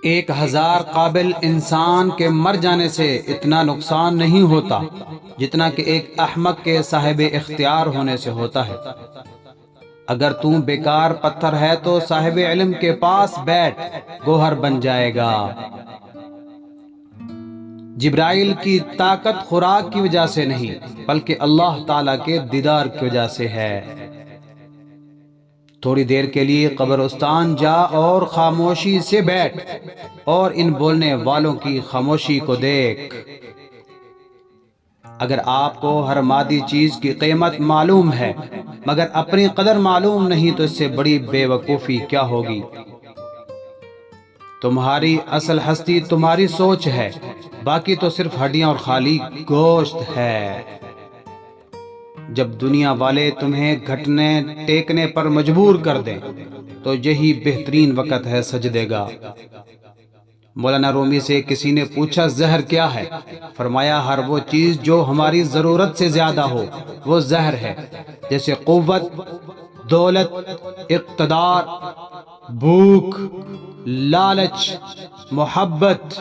1000 قابل انسان کے مر جانے سے اتنا نقصان نہیں ہوتا جتنا کہ ایک احمق کے صاحب اختیار ہونے سے ہوتا ہے۔ اگر تو بیکار پتھر ہے تو صاحب علم کے پاس بیٹھ، گوہر بن جائے گا۔ جبرائیل کی طاقت خوراک کی وجہ سے نہیں بلکہ اللہ تعالیٰ کے دیدار کی وجہ سے ہے۔ تھوڑی دیر کے لیے قبرستان جا اور خاموشی سے بیٹھ اور ان بولنے والوں کی خاموشی کو دیکھ۔ اگر آپ کو ہر مادی چیز کی قیمت معلوم ہے مگر اپنی قدر معلوم نہیں تو اس سے بڑی بے وقوفی کیا ہوگی؟ تمہاری اصل ہستی تمہاری سوچ ہے، باقی تو صرف ہڈیاں اور خالی گوشت ہے۔ جب دنیا والے تمہیں گھٹنے ٹیکنے پر مجبور کر دیں تو یہی بہترین وقت ہے سجدے کا۔ مولانا رومی سے کسی نے پوچھا زہر کیا ہے؟ فرمایا ہر وہ چیز جو ہماری ضرورت سے زیادہ ہو وہ زہر ہے، جیسے قوت، دولت، اقتدار، بھوک، لالچ، محبت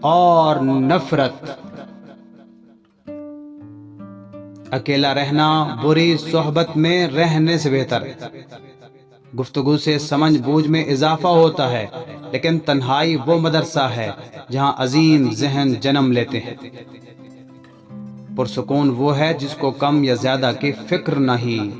اور نفرت۔ اکیلا رہنا بری صحبت میں رہنے سے بہتر ہے۔ گفتگو سے سمجھ بوجھ میں اضافہ ہوتا ہے، لیکن تنہائی وہ مدرسہ ہے جہاں عظیم ذہن جنم لیتے ہیں۔ پرسکون وہ ہے جس کو کم یا زیادہ کی فکر نہیں۔